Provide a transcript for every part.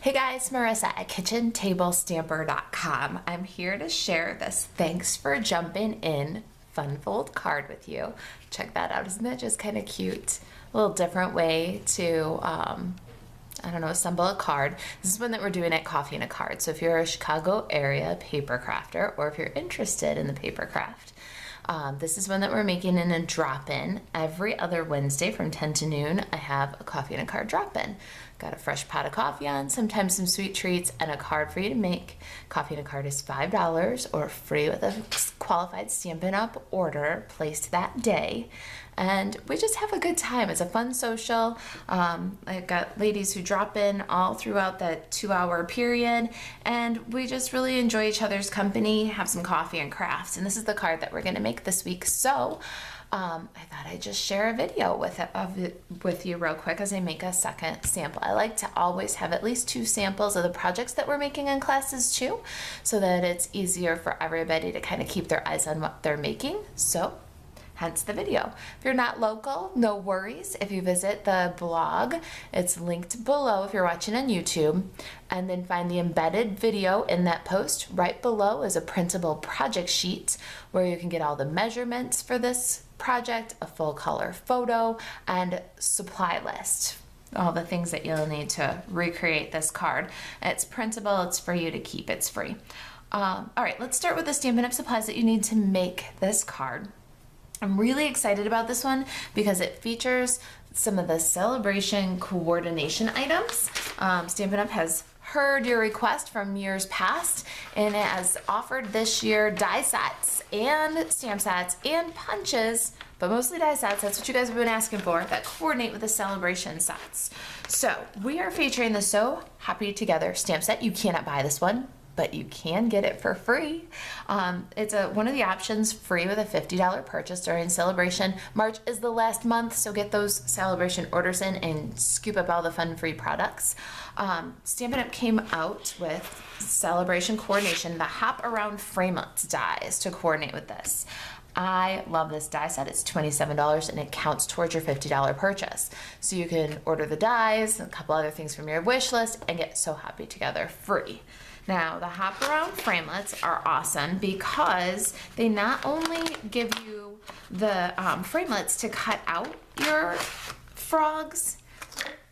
Hey guys, Marissa at KitchenTableStamper.com. I'm here to share this thanks for jumping in fun fold card with you. Check that out. Isn't that just kind of cute? A little different way to, assemble a card. This is one that we're doing at Coffee and a Card. So if you're a Chicago area paper crafter, or if you're interested in the paper craft, this is one that we're making in a drop-in. Every other Wednesday from 10 to noon, I have a Coffee and a Card drop-in. Got a fresh pot of coffee on, sometimes some sweet treats, and a card for you to make. Coffee and a Card is $5 or free with a qualified Stampin' Up order placed that day. And we just have a good time. It's a fun social. I've got ladies who drop in all throughout that 2-hour period, and we just really enjoy each other's company, have some coffee and crafts. And this is the card that we're gonna make this week. So I thought I'd just share a video of it with you real quick as I make a second sample. I like to always have at least 2 samples of the projects that we're making in classes too, so that it's easier for everybody to kind of keep their eyes on what they're making. So hence the video. If you're not local, no worries. If you visit the blog, it's linked below if you're watching on YouTube, and then find the embedded video in that post. Right below is a printable project sheet where you can get all the measurements for this project, a full color photo, and supply list. All the things that you'll need to recreate this card. It's printable, it's for you to keep, it's free. All right, let's start with the Stampin' Up supplies that you need to make this card. I'm really excited about this one because it features some of the celebration coordination items. Stampin' Up has heard your request from years past, and it has offered this year die sets and stamp sets and punches, but mostly die sets. That's what you guys have been asking for, that coordinate with the celebration sets. So we are featuring the So Happy Together stamp set. You cannot buy this one, but you can get it for free. It's one of the options, free with a $50 purchase during celebration. March is the last month, so get those celebration orders in and scoop up all the fun free products. Stampin' Up came out with celebration coordination, the Hop Around Framelits dies to coordinate with this. I love this die set. It's $27 and it counts towards your $50 purchase. So you can order the dies, a couple other things from your wish list, and get So Happy Together free. Now, the Hop Around Framelits are awesome because they not only give you the framelits to cut out your frogs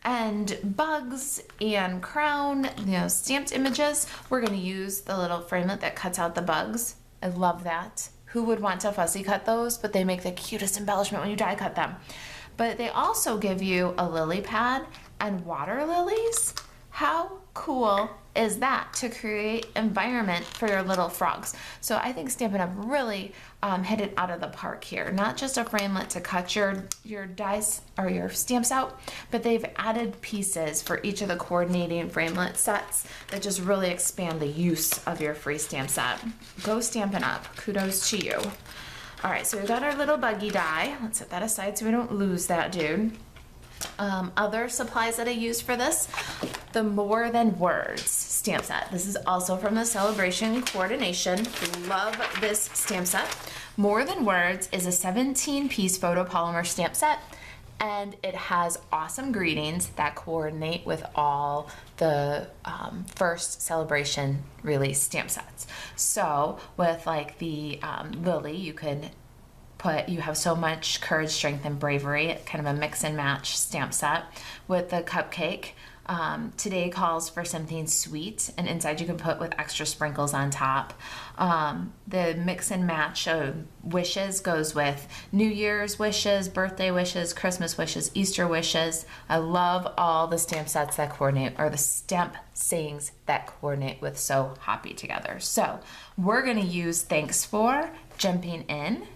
and bugs and crown, stamped images. We're going to use the little framelit that cuts out the bugs. I love that. Who would want to fussy cut those? But they make the cutest embellishment when you die cut them. But they also give you a lily pad and water lilies. How cool is that to create environment for your little frogs? So I think Stampin' Up really hit it out of the park here. Not just a framelit to cut your dice or your stamps out, but they've added pieces for each of the coordinating framelit sets that just really expand the use of your free stamp set. Go Stampin' Up. Kudos to you. All right, so we've got our little buggy die. Let's set that aside so we don't lose that dude. Other supplies that I use for this, the More Than Words stamp set. This is also from the Celebration Coordination. Love this stamp set. More Than Words is a 17-piece photopolymer stamp set, and it has awesome greetings that coordinate with all the first celebration release stamp sets. So with like the lily, you can you have so much courage, strength, and bravery, kind of a mix and match stamp set. With the cupcake, today calls for something sweet, and inside you can put with extra sprinkles on top. The mix and match of wishes goes with New Year's wishes, birthday wishes, Christmas wishes, Easter wishes. I love all the stamp sets that coordinate, or the stamp sayings that coordinate with So Happy Together. So we're gonna use thanks for jumping in.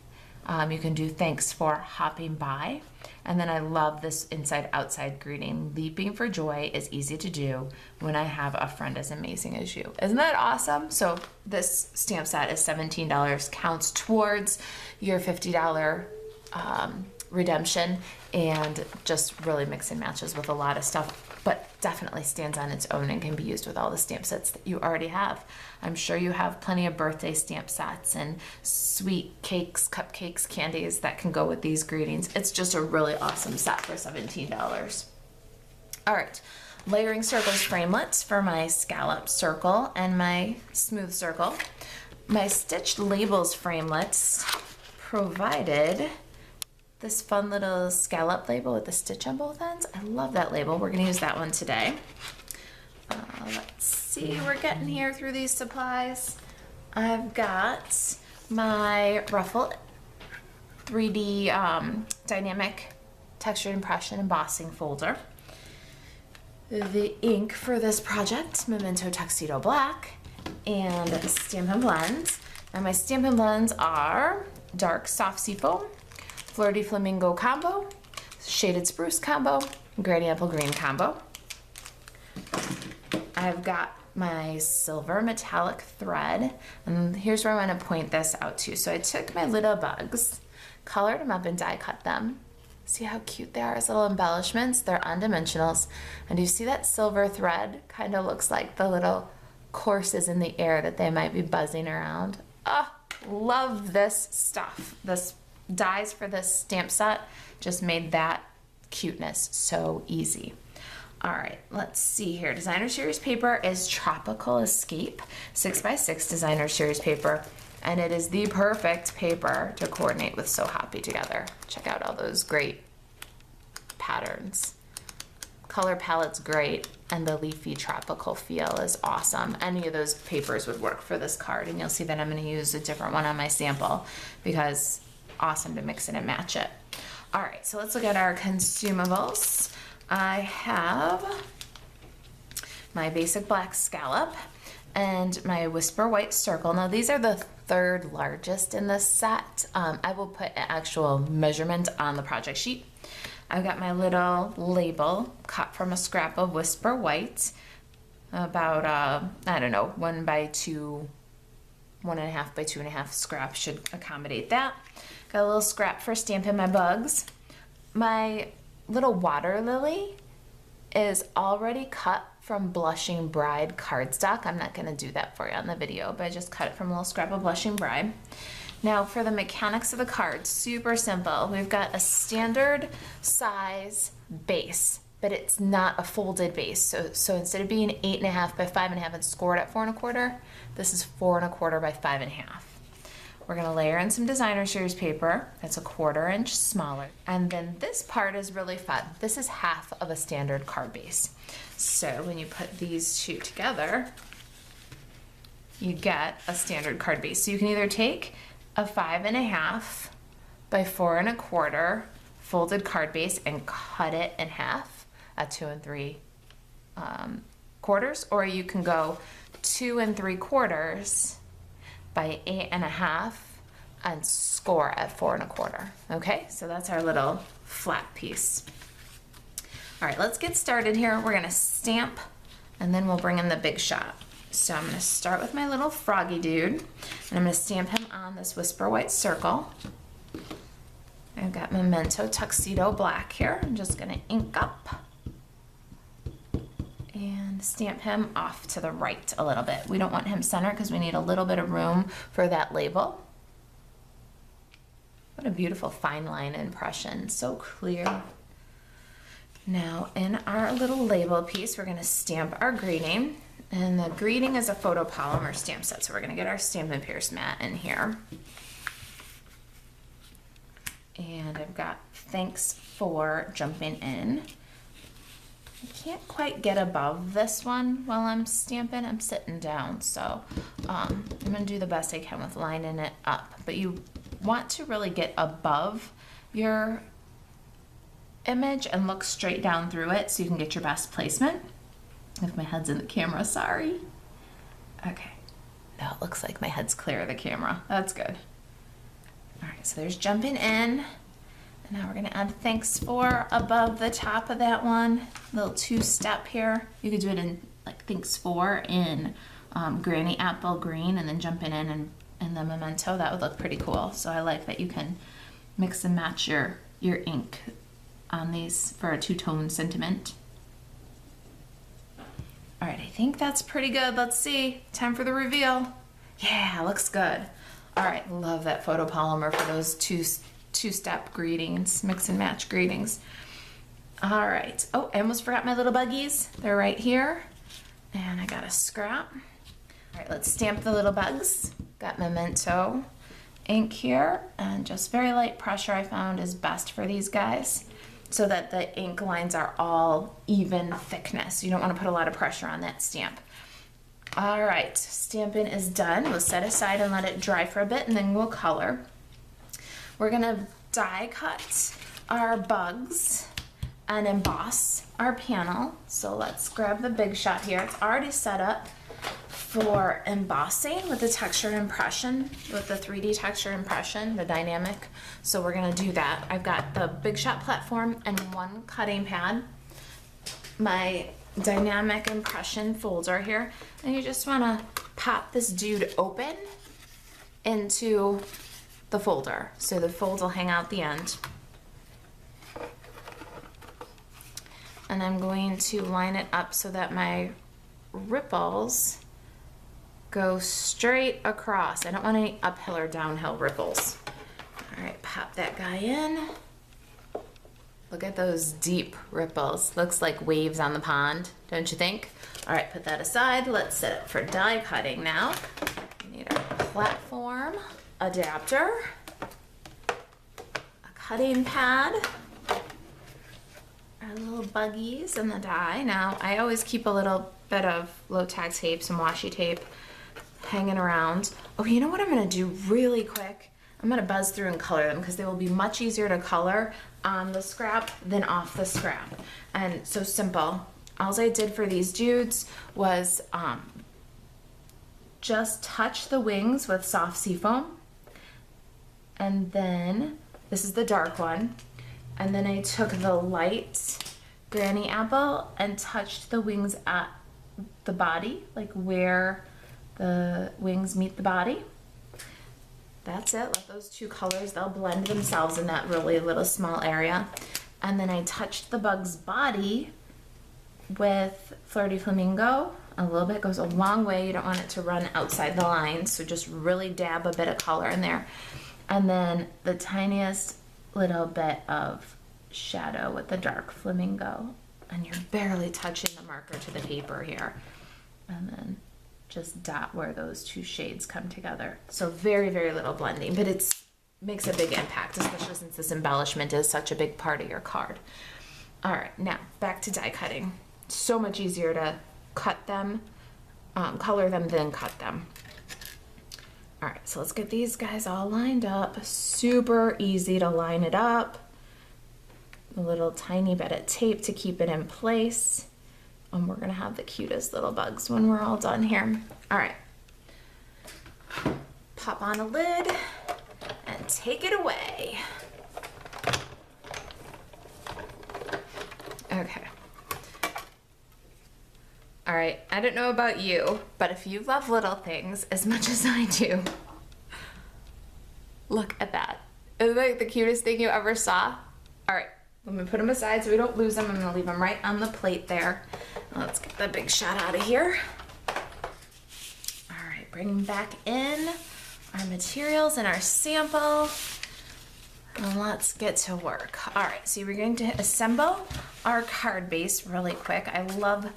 You can do thanks for hopping by. And then I love this inside-outside greeting. Leaping for joy is easy to do when I have a friend as amazing as you. Isn't that awesome? So this stamp set is $17, counts towards your $50 redemption, and just really mix and matches with a lot of stuff, but definitely stands on its own and can be used with all the stamp sets that you already have. I'm sure you have plenty of birthday stamp sets and sweet cakes, cupcakes, candies that can go with these greetings. It's just a really awesome set for $17. All right, layering circles framelets for my scallop circle and my smooth circle. My stitched labels framelets provided this fun little scallop label with the stitch on both ends. I love that label. We're gonna use that one today. Let's see, we're getting here through these supplies. I've got my Ruffle 3D dynamic textured impression embossing folder. The ink for this project, Memento Tuxedo Black, and Stampin' Blends. And my Stampin' Blends are Dark Soft Seafoam, Flirty Flamingo Combo, Shaded Spruce Combo, Granny Apple Green Combo. I've got my silver metallic thread, and here's where I'm going to point this out to. So I took my little bugs, colored them up and die cut them. See how cute they are as little embellishments? They're undimensionals. And do you see that silver thread? Kind of looks like the little courses in the air that they might be buzzing around. Oh, love this stuff. This dies for this stamp set just made that cuteness so easy. All right, let's see here. Designer Series paper is Tropical Escape 6x6 Designer Series paper. And it is the perfect paper to coordinate with So Hoppy together. Check out all those great patterns. Color palette's great, and the leafy tropical feel is awesome. Any of those papers would work for this card, and you'll see that I'm gonna use a different one on my sample because awesome to mix it and match it. All right, so let's look at our consumables. I have my basic black scallop and my Whisper White Circle. Now these are the third largest in this set. I will put an actual measurement on the project sheet. I've got my little label cut from a scrap of Whisper White, about I don't know, 1 by 2, 1.5 by 2.5 scrap should accommodate that. Got a little scrap for Stampin' My Bugs. My little water lily is already cut from Blushing Bride cardstock. I'm not gonna do that for you on the video, but I just cut it from a little scrap of Blushing Bride. Now for the mechanics of the card, super simple. We've got a standard size base, but it's not a folded base. So instead of being 8.5 by 5.5 and scored at 4.25, this is 4.25 by 5.5. We're gonna layer in some Designer Series paper that's 1/4 inch smaller. And then this part is really fun. This is half of a standard card base. So when you put these two together, you get a standard card base. So you can either take a 5.5 by 4.25 folded card base and cut it in half at 2 3/4, or you can go 2 3/4 by 8.5 and score at 4.25. Okay, so that's our little flat piece. All right, let's get started here. We're gonna stamp and then we'll bring in the big shot. So I'm gonna start with my little froggy dude and I'm gonna stamp him on this Whisper White Circle. I've got Memento Tuxedo Black here. I'm just gonna ink up and stamp him off to the right a little bit. We don't want him center because we need a little bit of room for that label. What a beautiful fine line impression, so clear. Now in our little label piece, we're gonna stamp our greeting, and the greeting is a photopolymer stamp set, so we're gonna get our Stampin' Pierce mat in here. And I've got thanks for jumping in. I can't quite get above this one while I'm stamping. I'm sitting down, so I'm gonna do the best I can with lining it up. But you want to really get above your image and look straight down through it so you can get your best placement. If my head's in the camera, sorry. Okay, now it looks like my head's clear of the camera. That's good. All right, so there's jumping in. And now we're gonna add thanks for above the top of that one. Little 2-step here. You could do it in like thanks for in Granny Apple Green and then jumping in the Memento. That would look pretty cool. So I like that you can mix and match your ink on these for a 2-tone sentiment. All right, I think that's pretty good. Let's see, time for the reveal. Yeah, looks good. All right, love that photopolymer for those two-step greetings, mix and match greetings. All right. Oh, I almost forgot my little buggies. They're right here. And I got a scrap. All right, let's stamp the little bugs. Got Memento ink here, and just very light pressure I found is best for these guys so that the ink lines are all even thickness. You don't want to put a lot of pressure on that stamp. All right, stamping is done. We'll set aside and let it dry for a bit, and then we'll color. We're gonna die cut our bugs and emboss our panel. So let's grab the Big Shot here. It's already set up for embossing with the texture impression, with the 3D texture impression, the dynamic. So we're gonna do that. I've got the Big Shot platform and one cutting pad, my dynamic impression folder here, and you just wanna pop this dude open into the folder. So the fold will hang out the end. And I'm going to line it up so that my ripples go straight across. I don't want any uphill or downhill ripples. All right, pop that guy in. Look at those deep ripples. Looks like waves on the pond, don't you think? All right, put that aside. Let's set it for die cutting now. We need our platform, adapter, a cutting pad, our little buggies and the die. Now, I always keep a little bit of low tag tape, some washi tape hanging around. Oh, you know what I'm gonna do really quick? I'm gonna buzz through and color them because they will be much easier to color on the scrap than off the scrap. And so simple. All I did for these dudes was just touch the wings with soft seafoam. And then, this is the dark one. And then I took the light granny apple and touched the wings at the body, like where the wings meet the body. That's it. Let those two colors, they'll blend themselves in that really little small area. And then I touched the bug's body with Flirty Flamingo. A little bit goes a long way. You don't want it to run outside the line, so just really dab a bit of color in there. And then the tiniest little bit of shadow with the dark flamingo. And you're barely touching the marker to the paper here. And then just dot where those two shades come together. So very, very little blending, but it makes a big impact, especially since this embellishment is such a big part of your card. All right, now back to die cutting. So much easier to cut them, color them, than cut them. All right, so let's get these guys all lined up. Super easy to line it up. A little tiny bit of tape to keep it in place. And we're gonna have the cutest little bugs when we're all done here. All right, pop on a lid and take it away. Okay. All right, I don't know about you, but if you love little things as much as I do, look at that. Isn't that the cutest thing you ever saw? All right, let me put them aside so we don't lose them. I'm gonna leave them right on the plate there. Let's get the Big Shot out of here. All right, bring back in our materials and our sample. And let's get to work. All right, so we're going to assemble our card base really quick. I love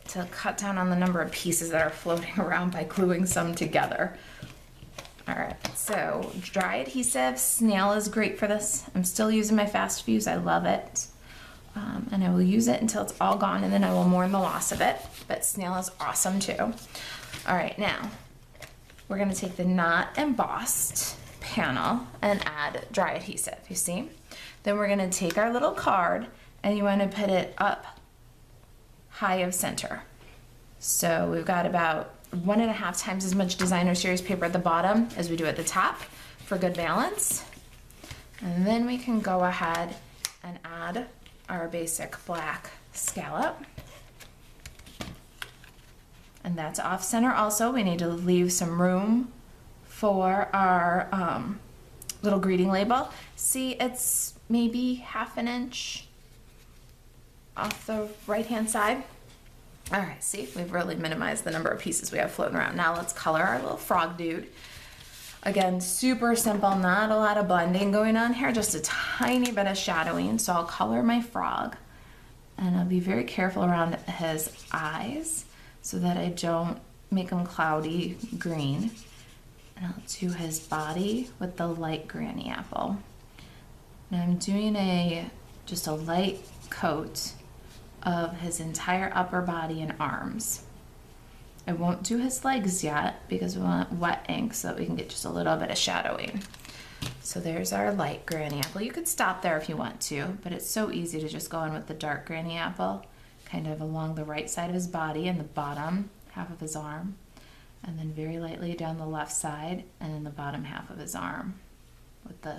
to cut down on the number of pieces that are floating around by gluing some together. All right, so dry adhesive, snail is great for this. I'm still using my fast fuse, I love it. And I will use it until it's all gone, and then I will mourn the loss of it, but snail is awesome too. All right, now we're gonna take the not embossed panel and add dry adhesive, you see? Then we're gonna take our little card and you wanna put it up high of center. So we've got about 1.5 times as much designer series paper at the bottom as we do at the top for good balance. And then we can go ahead and add our basic black scallop. And that's off center also. We need to leave some room for our little greeting label. See, it's maybe 1/2 inch off the right-hand side. All right, see, we've really minimized the number of pieces we have floating around. Now let's color our little frog dude. Again, super simple, not a lot of blending going on here, just a tiny bit of shadowing. So I'll color my frog And I'll be very careful around his eyes so that I don't make them cloudy green. And I'll do his body with the light granny apple. And I'm doing just a light coat of his entire upper body and arms. I won't do his legs yet because we want wet ink so that we can get just a little bit of shadowing. So there's our light granny apple. You could stop there if you want to, but it's so easy to just go in with the dark granny apple, kind of along the right side of his body and the bottom half of his arm, and then very lightly down the left side and then the bottom half of his arm with the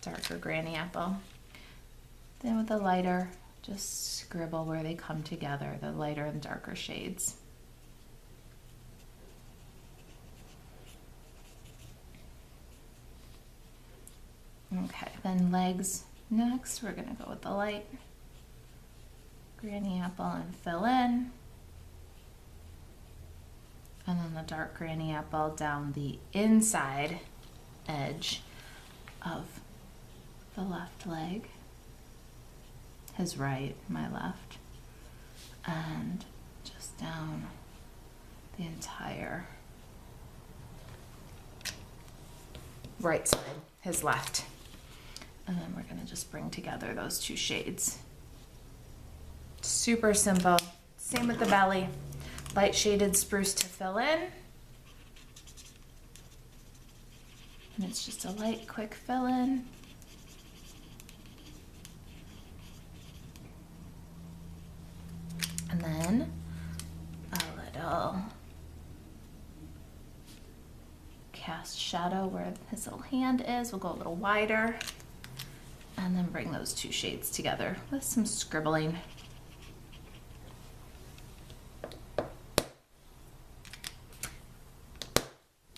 darker granny apple. Then with the lighter, just scribble where they come together, the lighter and darker shades. Okay, then legs next. We're gonna go with the light granny apple and fill in. And then the dark granny apple down the inside edge of the left leg. His right, my left. And just down the entire right side, his left. And then we're gonna just bring together those two shades. Super simple. Same with the belly. Light shaded spruce to fill in. And it's just a light, quick fill in. And then a little cast shadow where his little hand is. We'll go a little wider. And then bring those two shades together with some scribbling.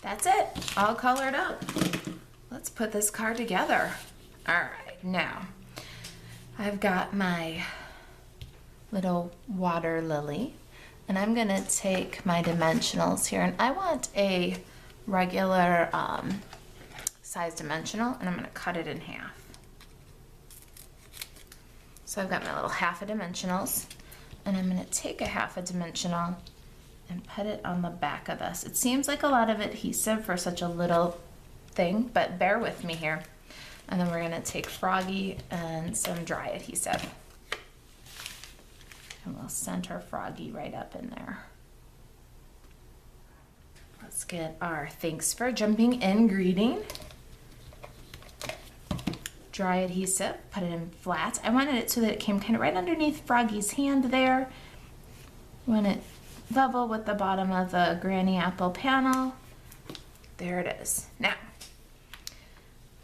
That's it, all colored up. Let's put this card together. All right, now I've got my little water lily, and I'm gonna take my dimensionals here, and I want a regular size dimensional, and I'm gonna cut it in half. So I've got my little half a dimensionals, and I'm gonna take a half a dimensional and put it on the back of this. It seems like a lot of adhesive for such a little thing, but bear with me here. And then we're gonna take Froggy and some dry adhesive. And we'll center Froggy right up in there. Let's get our thanks for jumping in greeting. Dry adhesive, put it in flat. I wanted it so that it came kind of right underneath Froggy's hand there. Want it level with the bottom of the granny apple panel. There it is. Now,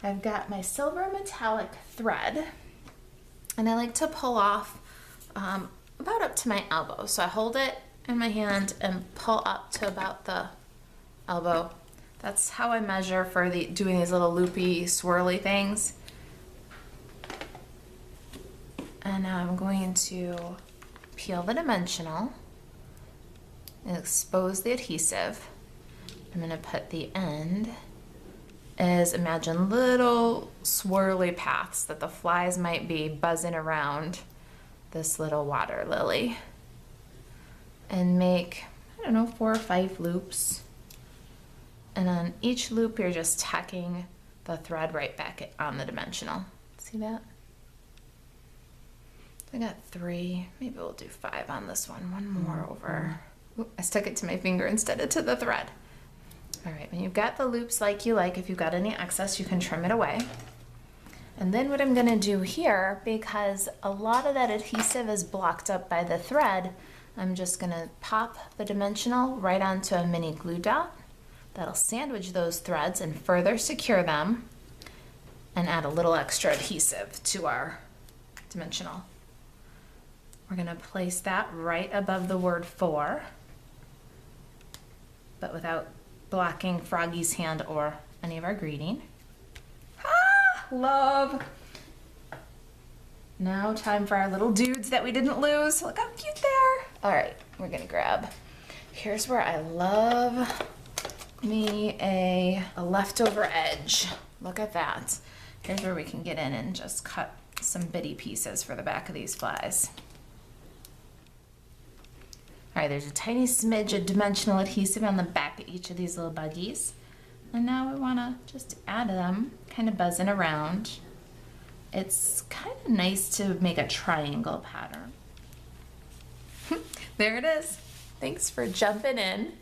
I've got my silver metallic thread, and I like to pull off about up to my elbow. So I hold it in my hand and pull up to about the elbow. That's how I measure for doing these little loopy, swirly things. And now I'm going to peel the dimensional and expose the adhesive. I'm going to put the end as, imagine little swirly paths that the flies might be buzzing around this little water lily, and make, I don't know, 4 or 5 loops. And on each loop you're just tacking the thread right back on the dimensional. See that? I got 3, maybe we'll do 5 on this one. One more over. Ooh, I stuck it to my finger instead of to the thread. All right, when you've got the loops like you like, if you've got any excess, you can trim it away. And then what I'm gonna do here, because a lot of that adhesive is blocked up by the thread, I'm just gonna pop the dimensional right onto a mini glue dot. That'll sandwich those threads and further secure them, and add a little extra adhesive to our dimensional. We're gonna place that right above the word for, but without blocking Froggy's hand or any of our greeting. Ah, love. Now time for our little dudes that we didn't lose. Look how cute they are. All right, we're gonna grab, here's where I love me a leftover edge. Look at that. Here's where we can get in and just cut some bitty pieces for the back of these flies. All right, there's a tiny smidge of dimensional adhesive on the back of each of these little buggies. And now we wanna just add them, kind of buzzing around. It's kind of nice to make a triangle pattern. There it is. Thanks for jumping in.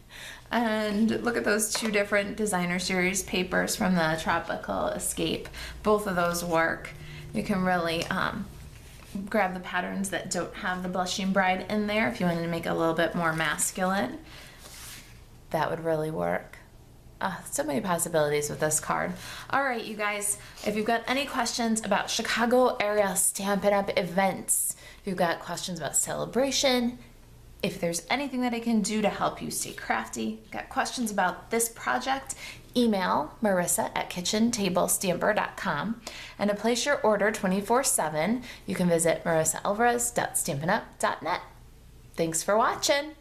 And look at those two different designer series papers from the Tropical Escape. Both of those work. You can really grab the patterns that don't have the blushing bride in there if you wanted to make it a little bit more masculine. That would really work. So many possibilities with this card. All right, you guys, if you've got any questions about Chicago area Stampin' Up! Events, if you've got questions about celebration, if there's anything that I can do to help you stay crafty, got questions about this project, email marissa@kitchentablestamper.com. And to place your order 24/7, you can visit marisaalvarez.stampinup.net. Thanks for watching.